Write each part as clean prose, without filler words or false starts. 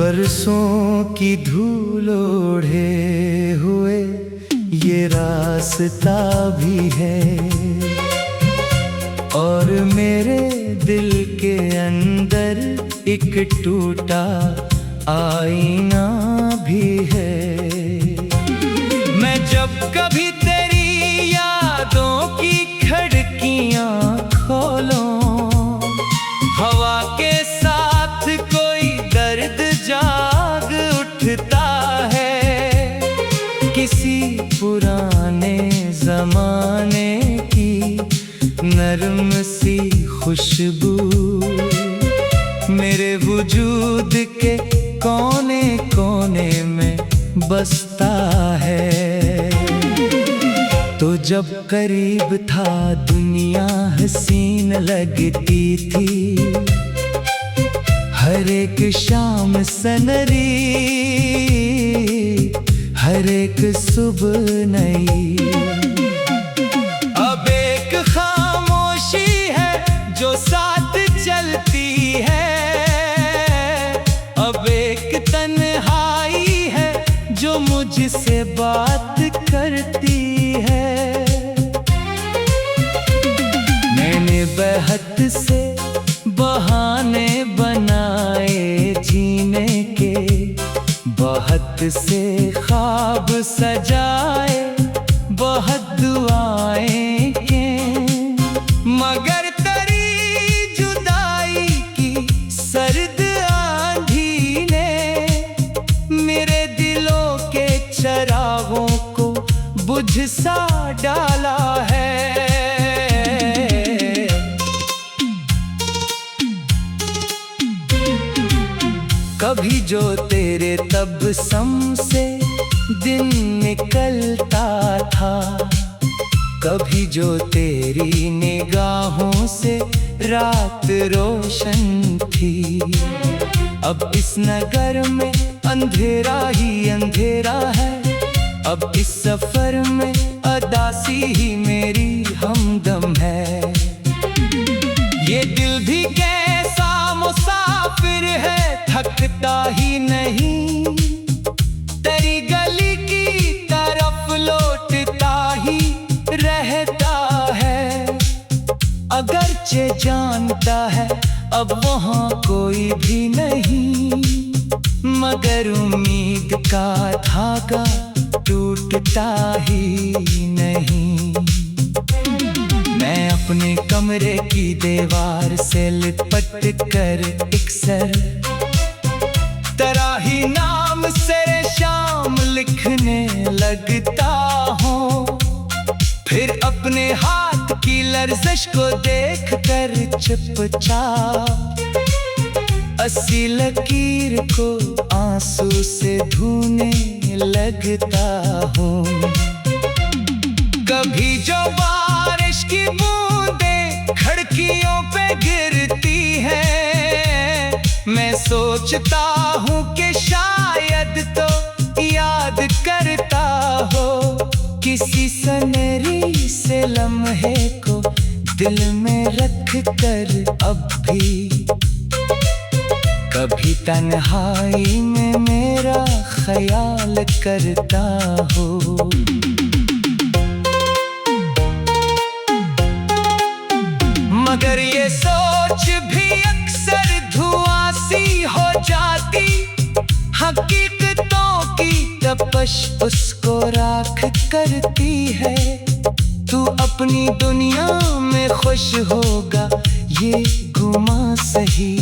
बरसों की धूल ओढ़े हुए ये रास्ता भी है, और मेरे दिल के अंदर एक टूटा आईना भी है। मैं जब कभी तेरी यादों की खिड़कियां खोलूं, हवा के साथ कोई दर्द जाग उठता है। किसी पुराने जमाने की नरम सी खुशबू मेरे वजूद के कोने कोने में बसता है। तो जब करीब था दुनिया हसीन लगती थी, हर एक शाम सनरी, हर एक सुबह नई। अब एक खामोशी है जो साथ चलती है, अब एक तन्हाई है जो मुझसे बात करती है। मैंने बेहद से बहाने बनाए जीने के, बहुत से ख्वाब सजाए, बहुत दुआएं के, मगर तेरी जुदाई की सर्द आंधी ने मेरे दिलों के चरागों को बुझ सा डाला है। कभी जो तेरे तबस्सुम से दिन निकलता था, कभी जो तेरी निगाहों से रात रोशन थी। अब इस नगर में अंधेरा ही अंधेरा है, अब इस सफर में अदासी ही मेरी हमदम है। ये दिल भी कैसा मुसाफिर है, थकता ही नहीं, तेरी गली की तरफ लौटता ही रहता है। अगरचे जानता है अब वहाँ कोई भी नहीं, मगर उम्मीद का धागा टूटता ही नहीं। मैं अपने कमरे की दीवार से लिपट कर अक्सर तेरा ही नाम सरे शाम लिखने लगता हूँ, फिर अपने हाथ की लर्जिश को देख कर चुपचाप अस्सी लकीर को आंसू से धोने लगता हूँ। कभी जो बारिश की बूंदें खिड़कियों पे गिरती हैं, मैं सोचता हूँ कि शायद तो याद करता हो किसी सनहरी से लम्हे को दिल में रख कर अब भी। कभी तन्हाई में मेरा ख्याल करता हो। मगर ये सोच भी अक्सर धुआं सी हो जाती, हकीकतों की तपश उसको राख करती है। तू अपनी दुनिया में खुश होगा ये गुमा सही,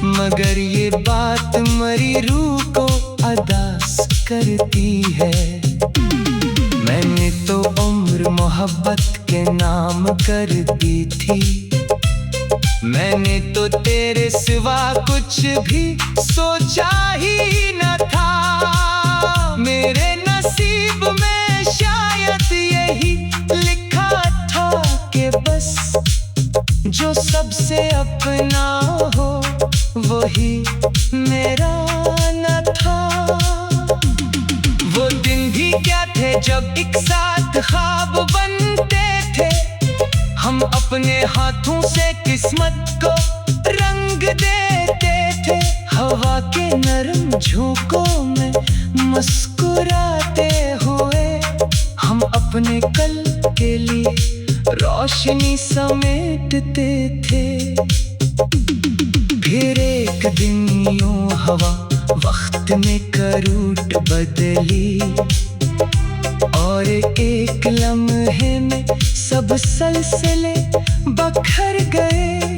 मगर ये बात मरी रूह को अदास करती है। मैंने तो उम्र मोहब्बत के नाम कर दी थी, मैंने तो तेरे सिवा कुछ भी सोचा ही न था। मेरे नसीब में शायद यही लिखा था कि बस जो सबसे अपना हो वही मेरा न था। वो दिन भी क्या थे जब एक साथ ख्वाब बनते थे, हम अपने हाथों से किस्मत को रंग देते थे। हवा के नरम झोंकों में मुस्कुराते हुए हम अपने कल के लिए रोशनी समेटते थे। फिर एक दिन यूं हवा वक्त में करूट बदली और एक लम्हे में सब सिलसिले बखर गए।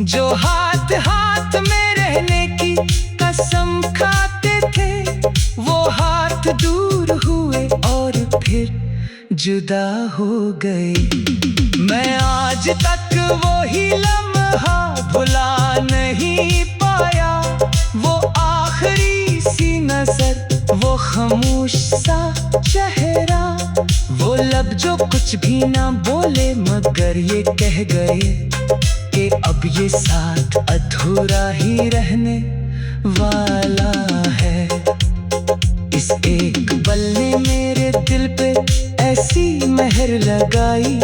जो हाथ हाथ में रहने की कसम खाते थे वो हाथ दूर हुए और फिर जुदा हो गए। मैं आज तक वही लम्हा भुला नहीं पाया, वो आखिरी सी नजर, वो खामोश सा चेहरा, वो लब जो कुछ भी ना बोले मगर ये कह गए कि अब ये साथ अधूरा ही रहने वाला है। इस एक पल ने मेरे दिल पे ऐसी मेहर लगाई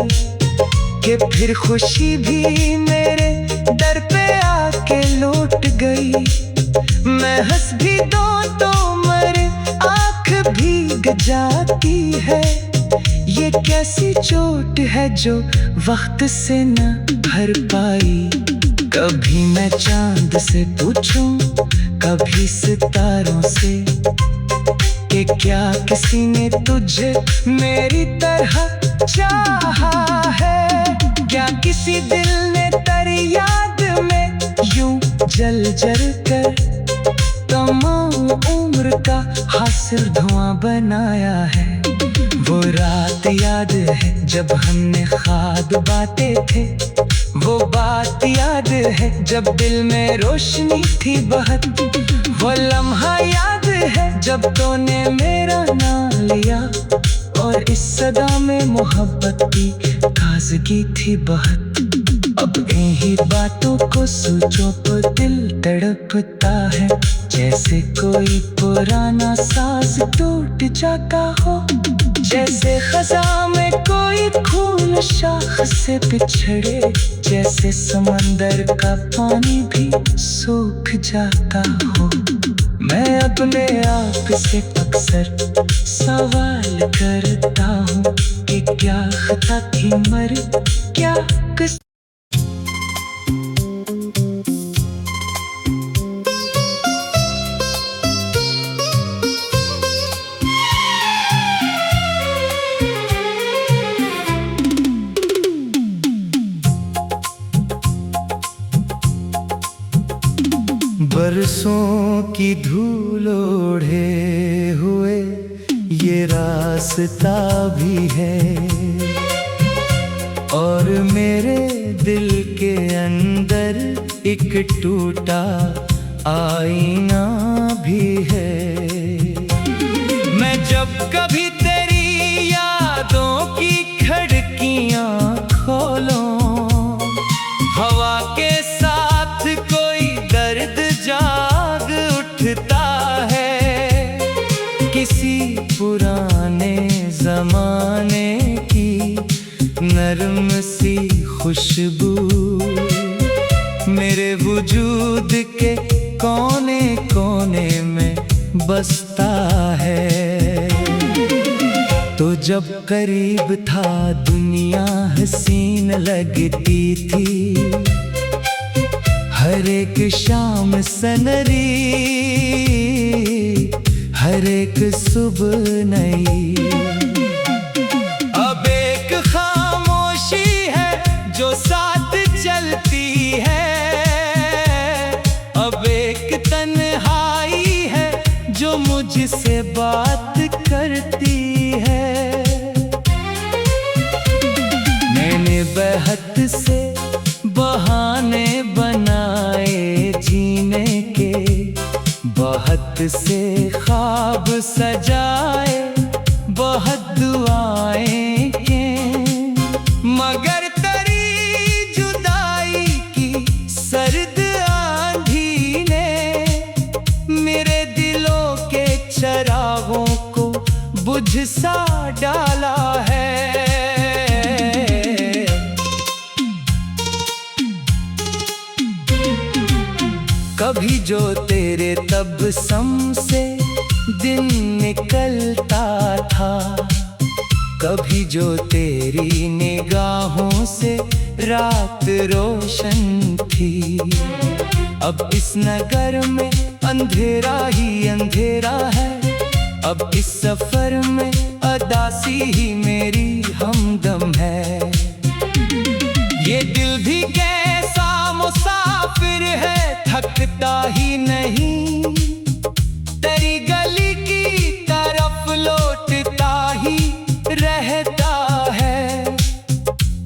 कि फिर खुशी भी मेरे दर पे आके लौट गई। मैं हंस भी दूं तो मेरे आँख भीग जाती है। ये कैसी चोट है जो वक्त से न भर पाई। कभी मैं चांद से पूछूं, कभी सितारों से कि क्या किसी ने तुझे मेरी तरह चाहा है। क्या किसी दिल ने तेरी याद में यूं जल जल कर तमाम उम्र का हासिल धुआं बनाया है। वो रात याद है जब हमने ख्वाब बातें थे, वो बात याद है जब दिल में रोशनी थी बहुत, वो लम्हा याद है जब तूने मेरा नाम लिया और इस सदा में मोहब्बत की ताज़गी थी बहुत। अब इन्हीं बातों को सोचो तो दिल तड़पता है, जैसे कोई पुराना साज टूट जाता हो, जैसे खज़ां में कोई फूल शाख से बिछड़े, जैसे समंदर का पानी भी सूख जाता हो। मैं अपने आप से अक्सर सवाल करता हूँ कि क्या खता थी मर क्या किस। बरसों की धूल ओढ़े हुए ये रास्ता भी है और मेरे दिल के अंदर एक टूटा आईना भी है। मैं जब कभी तेरी यादों की खिड़कियां खोलूं, हवा के साथ कोई दर्द जाग उठता है। किसी पुराने जमाने की नरम सी खुशबू मेरे वजूद के कोने कोने में बसता है। तो जब करीब था दुनिया हसीन लगती थी, हर एक शाम सनरी, हर एक सुबह नई। अब एक खामोशी है जो साथ चलती है, अब एक तन्हाई है जो मुझसे बात करती है। मैंने बेहद से बहाने बनाए जीने के, बहुत से ख्वाब सजाए, बहुत दुआएं के, मगर तेरी जुदाई की सर्द आंधी ने मेरे दिलों के चरागों को बुझ सा डाला है। कभी जो तेरे तबस्सुम से दिन निकलता था, कभी जो तेरी निगाहों से रात रोशन थी। अब इस नगर में अंधेरा ही अंधेरा है, अब इस सफर में अदासी ही मेरी हमदम है। ये दिल भी कैसा मुसाफिर है, थकता ही नहीं, तेरी गली की तरफ लौटता ही रहता है।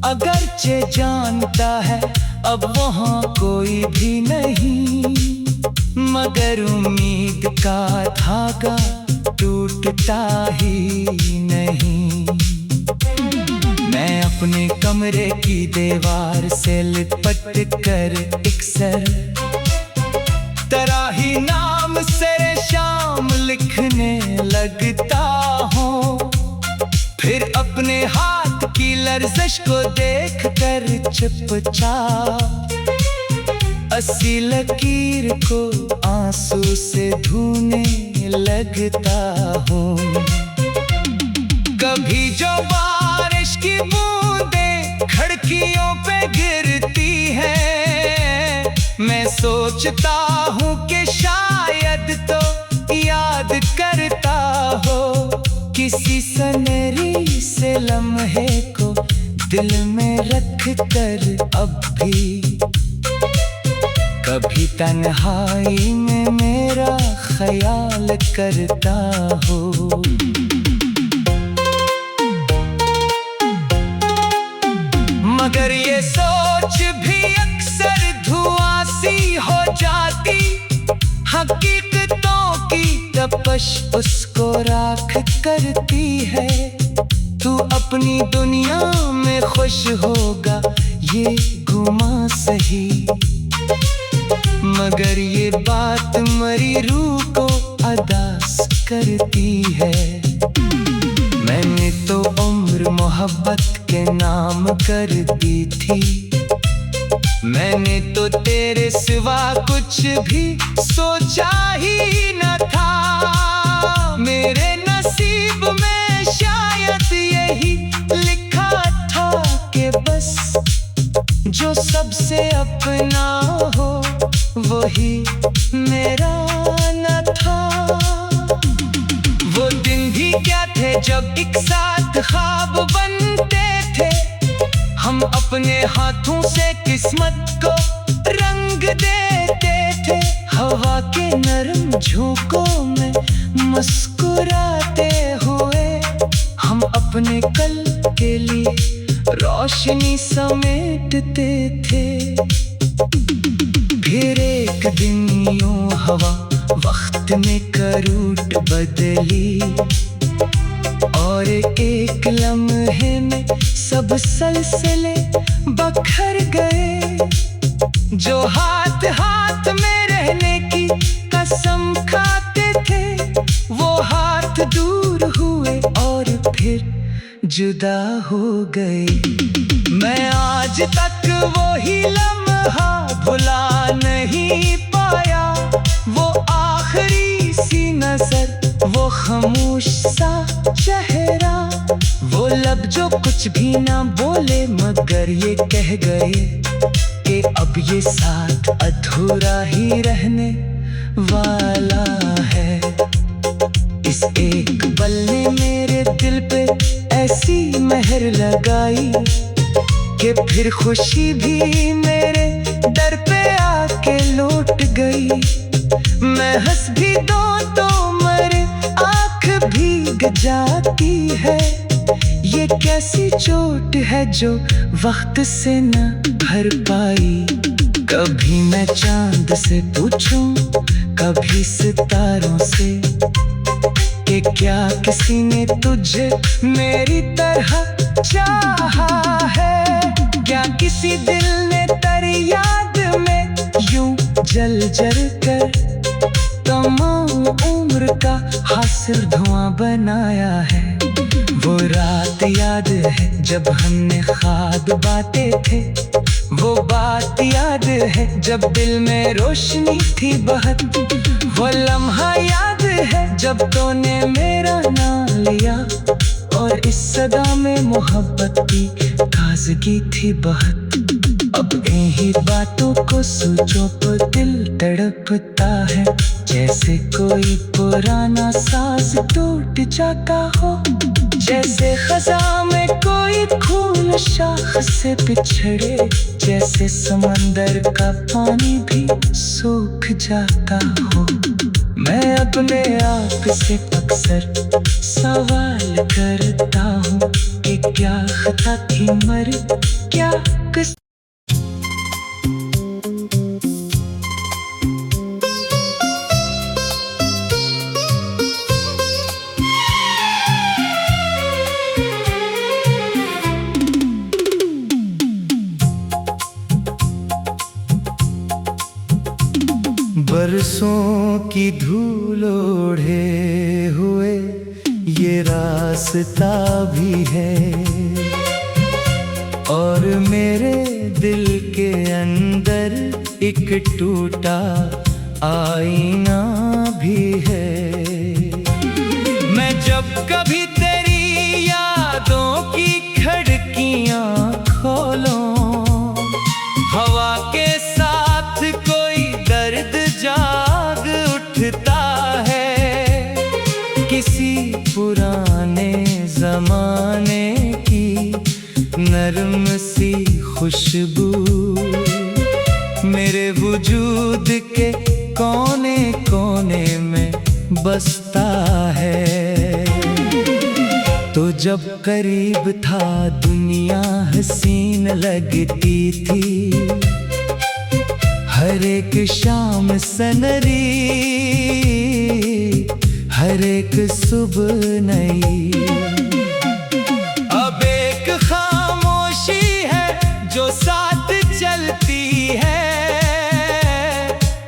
अगरचे जानता है अब वहाँ कोई भी नहीं, मगर उम्मीद का धागा टूटता ही नहीं। मैं अपने कमरे की दीवार से लिपट कर एक सर तराही नाम से शाम लिखने लगता हूँ। फिर अपने हाथ की लर्जिश को देख कर चुपचाप अस्सी लकीर को आंसू से धोने लगता हूँ। कभी जो बारिश की बूंदें खिड़कियों पे गिरती हैं, मैं सोचता हूँ कि शायद तो याद करता हो किसी सनहरी से लम्हे को दिल में रख कर अब भी। कभी तन्हाई में मेरा ख्याल करता हो। मगर ये सोच भी अक्सर धुआं सी हो जाती, हकीकतों की तपश उसको राख करती है। तू अपनी दुनिया में खुश होगा ये गुमा सही, मगर ये बात मरी रूह को अदास करती है। मैंने तो उम्र मोहब्बत के नाम कर दी थी, मैंने तो तेरे सिवा कुछ भी सोचा ही न था। मेरे नसीब में शायद यही लिखा था कि बस जो सबसे अपना हो वही मेरा न था। वो दिन भी क्या थे जब एक साथ ख्वाब बनते थे, हम अपने हाथों से किस्मत को रंग देते थे। हवा के नरम झोंकों में मुस्कुराते हुए हम अपने कल के लिए रोशनी समेटते थे। फिर एक दिन यूं हवा वक्त में करूट बदली, और एक लम्हे में सब सिलसिले बखर गए। जो हाथ हाथ में रहने की कसम खाते थे, वो हाथ दूर हुए और फिर जुदा हो गए। मैं आज तक वही लम्हा भुला नहीं पाया, वो आखिरी सी नजर, वो खामोश सा चेहरा, वो लब जो कुछ भी ना बोले मगर ये कह गए कि अब ये साथ अधूरा ही रहने वाला है। इस एक पल ने मेरे दिल पे ऐसी मेहर लगाई कि फिर खुशी भी मेरे दर पे आके लौट गई। मैं हंस भी दूं तो मरे आँख भीग जाती है। ये कैसी चोट है जो वक्त से न भर पाई। कभी मैं चांद से पूछूं, कभी सितारों से कि क्या किसी ने तुझे मेरी तरह चाहा है। क्या किसी दिल ने तेरी याद में यूं जल जल कर तमाम उम्र का हासिल धुआं बनाया है। वो रात याद है जब हमने ख्वाब बातें थे, वो बात याद है जब दिल में रोशनी थी बहत। वो लम्हा याद है जब तूने मेरा नाम लिया और इस सदा में मोहब्बत की ताज़गी थी बहत। अब इन्हीं बातों को सोचो तो दिल तड़पता है, जैसे कोई पुराना साज टूट जाता हो। जैसे खज़ां में कोई फूल शाख से बिछड़े, जैसे समंदर का पानी भी सूख जाता हो। मैं अपने आप से अक्सर सवाल करता हूँ कि क्या खता थी मर क्या किस। बरसों की धूल ओढ़े हुए ये रास्ता भी है, और मेरे दिल के अंदर एक टूटा आईना भी है। मैं जब कभी तेरी यादों की खिड़कियां खोलूं, हवा के साथ कोई दर्द जाग उठता है। किसी पुराने जमाने की नरम सी खुशबू मेरे वजूद के कोने कोने में बसता है। तो जब करीब था दुनिया हसीन लगती थी, हर एक शाम सनरी, हर एक सुबह नई। अब एक खामोशी है जो साथ चलती है,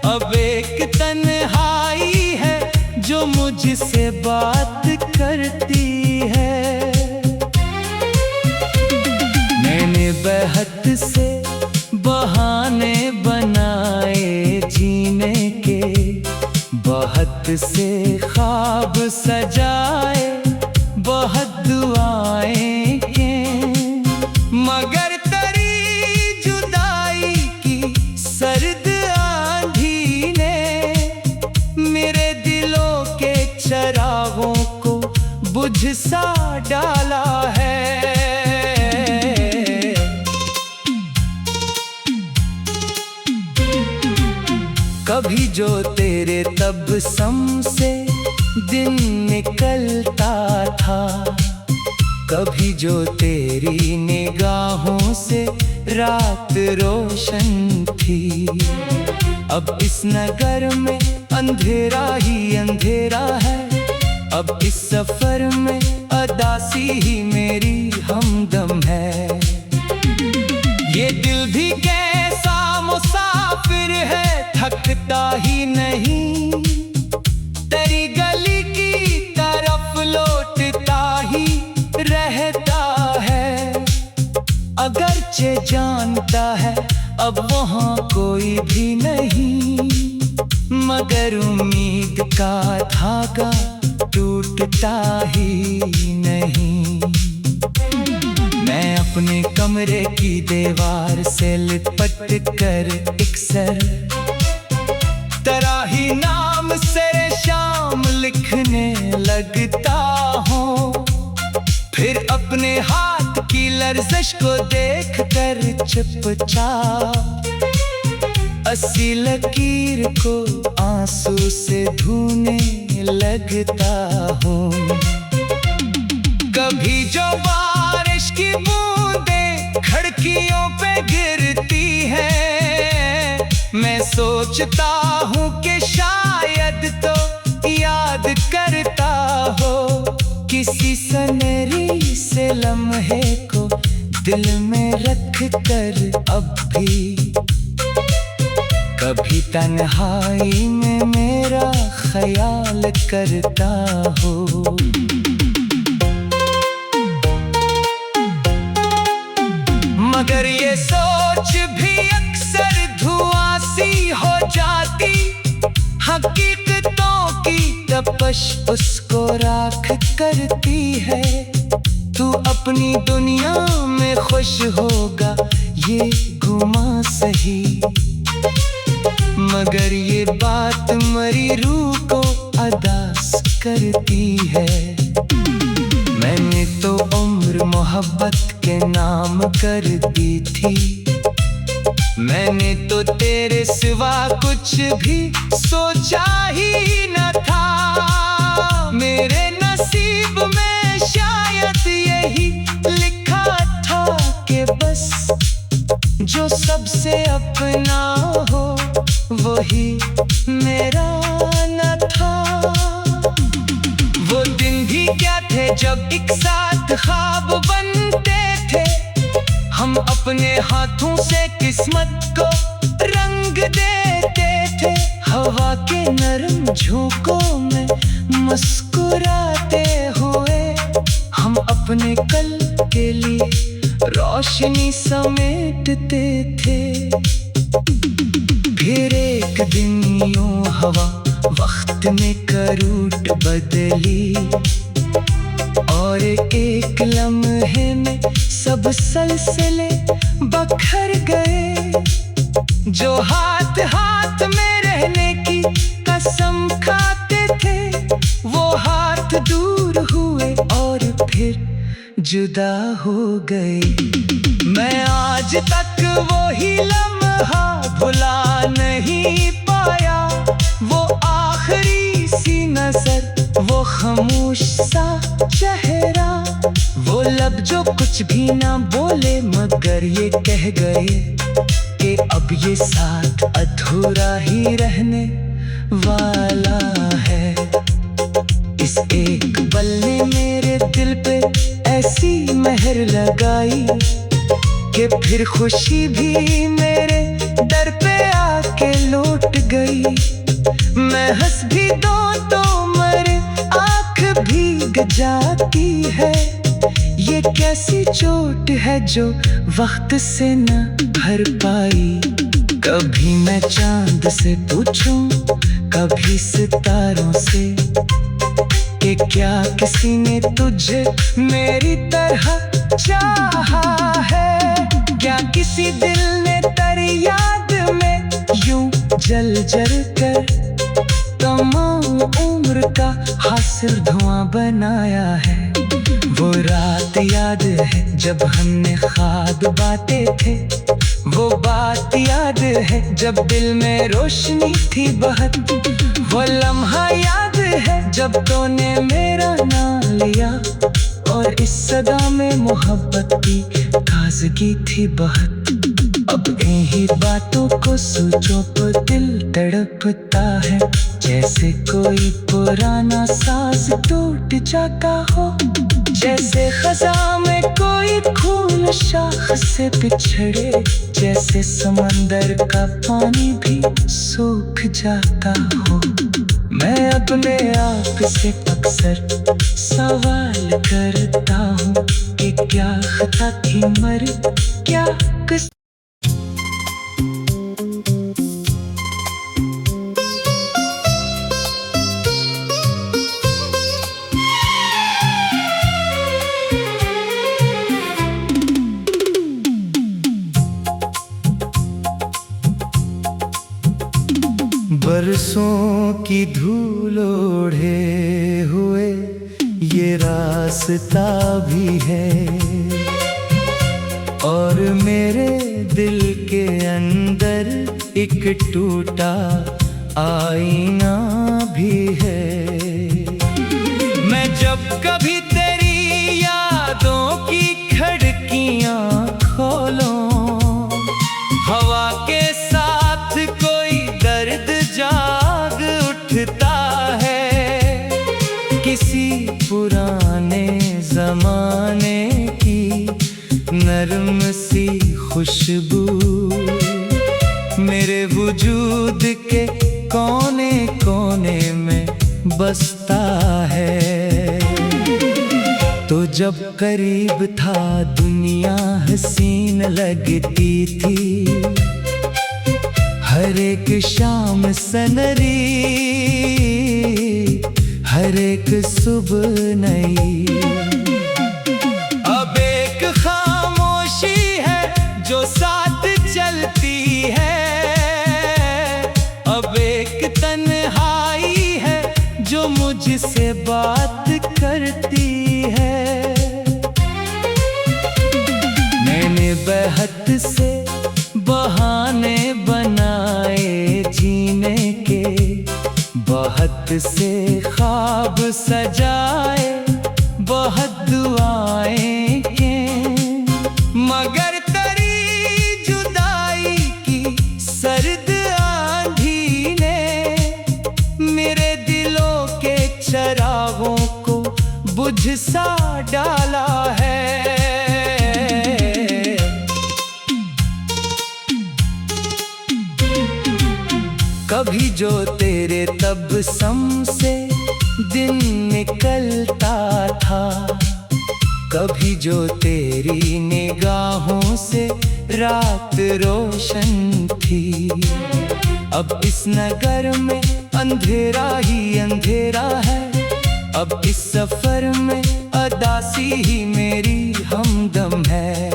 अब एक तन्हाई है जो मुझसे बात करती है। मैंने बेहद से बहाने बनाए जीने के, बहुत से ख्वाब सजाए, बहुत दुआएं के, मगर तेरी जुदाई की सर्द आंधी ने मेरे दिलों के चरागों को बुझ सा डाला है। कभी जो तेरे तबस्सुम से दिन निकलता था, कभी जो तेरी निगाहों से रात रोशन थी। अब इस नगर में अंधेरा ही अंधेरा है, अब इस सफर में अदासी ही मेरी हमदम है। ये दिल भी कैसा मुसाफिर है, थकता ही नहीं, तेरी गली की तरफ लौटता ही रहता है। अगरचे जानता है अब वहाँ कोई भी नहीं, मगर उम्मीद का धागा टूटता ही नहीं। मैं अपने कमरे की दीवार से लिपट कर अक्सर तेरा ही नाम से शाम लिखने लगता हूँ। फिर अपने हाथ की लर्जिश को देख कर चुपचाप अस्सी लकीर को आंसू से धोने लगता हूँ। कभी जो बारिश की बूंदें खिड़कियों पे गिरती हैं, मैं सोचता हूँ कि शायद तो याद करता हो किसी सनहरी से लम्हे को दिल में रख कर। अब भी कभी तन्हाई में मेरा ख्याल करता हो। मगर ये सोच भी अक्सर धुआं हकीकतों की तपश उसको राख करती है। तू अपनी दुनिया में खुश होगा ये गुमा सही, मगर ये बात मरी रूह को अदास करती है। मैंने तो उम्र मोहब्बत के नाम कर दी थी, मैंने तो तेरे सिवा कुछ भी सोचा ही न था। मेरे नसीब में शायद यही लिखा था कि बस जो सबसे अपना हो वही मेरा न था। वो दिन भी क्या थे जब एक साथ ख्वाब बनते थे, हम अपने हाथों से किस्मत को रंग देते थे। हवा के नरम झोंकों में मुस्कुराते हुए हम अपने कल के लिए रोशनी समेटते थे। फिर एक दिन यूं हवा वक्त में करूट बदली, और एक लम्हे में सब सिलसिले बखर गए। जो हाथ हाथ में रहने की कसम खाते थे वो हाथ दूर हुए और फिर जुदा हो गए। मैं आज तक वही लम्हा भुला नहीं पाया, वो आखिरी सी नजर, वो खामोश सा चेहरा, वो लब जो कुछ भी ना बोले मगर ये कह गए कि अब ये साथ अधूरा ही रहने वाला है। इस एक पल ने मेरे दिल पे ऐसी मेहर लगाई कि फिर खुशी भी मेरे दर पे आके लौट गई। मैं हंस भी दूं तो मेरे आँख भीग जाती है। ये कैसी चोट है जो वक्त से न भर पाई। कभी मैं चांद से पूछूं, कभी सितारों से कि क्या किसी ने तुझे मेरी तरह चाहा है। क्या किसी दिल ने तेरी याद में यूं जल जल कर तमाम उम्र का हासिल धुआं बनाया है। वो रात याद है जब हमने ख्वाब बांटे थे, वो बात याद है जब दिल में रोशनी थी बहुत, वो लम्हा याद है जब तूने मेरा नाम लिया और इस सदा में मोहब्बत की ताज़गी थी बहुत। अब इन्हीं बातों को सोचो तो दिल तड़पता है, जैसे कोई पुराना साज टूट जाता हो, जैसे खज़ां में कोई फूल शाख से बिछड़े, जैसे समंदर का पानी भी सूख जाता हो। मैं अपने आप से अक्सर सवाल करता हूँ कि क्या खता थी मर क्या किस। बरसों की धूल ओढ़े हुए ये रास्ता भी है, और मेरे दिल के अंदर एक टूटा आईना भी है। मैं जब कभी तेरी यादों की खिड़कियां खोलूं, हवा के साथ कोई दर्द जाग उठता है। किसी पुराने जमाने की नरम सी खुशबू मेरे वजूद के कोने कोने में बसता है। तो जब करीब था दुनिया हसीन लगती थी, हर एक शाम सनरी, हर एक सुबह नई। अब एक खामोशी है जो साथ चलती है, अब एक तन्हाई है जो मुझसे बात करती है। मैंने बेहद से बहाने बनाए जीने के, बहुत से ख्वाब सजाए, बहुत दुआएं के, मगर तेरी जुदाई की सर्द आंधी ने मेरे दिलों के चरागों को बुझ सा डाला है। कभी जो तेरे तबस्सुम से दिन निकलता था, कभी जो तेरी निगाहों से रात रोशन थी। अब इस नगर में अंधेरा ही अंधेरा है, अब इस सफर में अदासी ही मेरी हमदम है।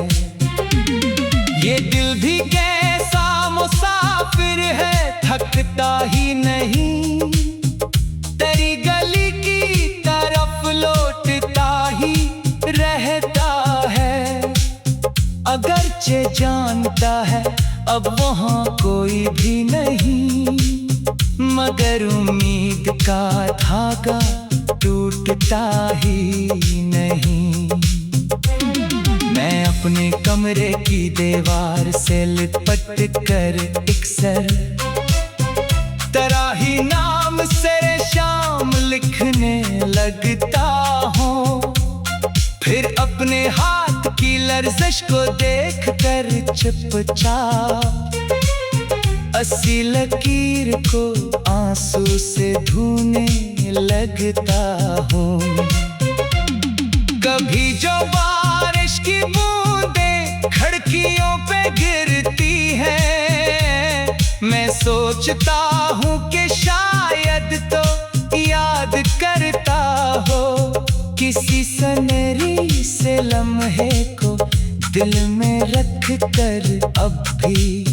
ये दिल भी कैसा मुसाफिर है, थकता ही नहीं, तेरी गली की तरफ लौटता ही रहता है। अगरचे जानता है अब वहाँ कोई भी नहीं, मगर उम्मीद का धागा टूटता ही नहीं। मैं अपने कमरे की दीवार से लिपट कर अक्सर तेरा ही नाम सरे शाम लिखने लगता हूँ, फिर अपने हाथ की लर्जिश को देख कर चुपचाप अस्सी लकीर को आंसू से धोने लगता हूँ। कभी जो बारिश की बूंदें खिड़कियों पे गिरती हैं, मैं सोचता हूँ कि शायद तो याद करता हो किसी सनहरी से लम्हे को दिल में रख कर। अब भी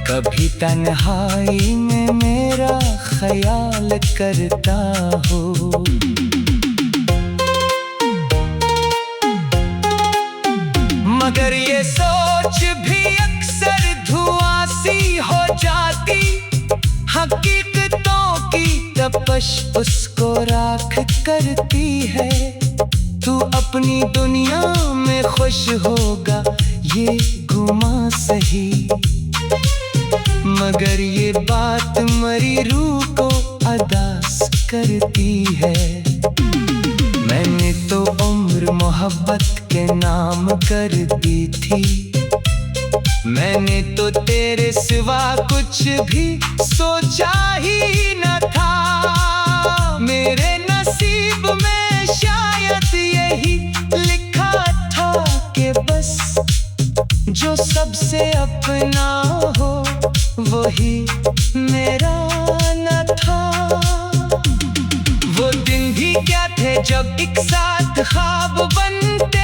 कभी तन्हाई में मेरा ख्याल करता हो। मगर ये सोच भी अक्सर धुआं सी हो जाती, हकीकतों की तपश उसको राख करती है। तू अपनी दुनिया में खुश होगा ये गुमा सही, मगर ये बात मरी रूह को अदास करती है। मैंने तो उम्र मोहब्बत के नाम कर दी थी, मैंने तो तेरे सिवा कुछ भी सोचा ही न था। मेरे नसीब में शायद यही लिखा था कि बस जो सबसे अपना हो वही मेरा न था। वो दिन भी क्या थे जब एक साथ ख्वाब बनते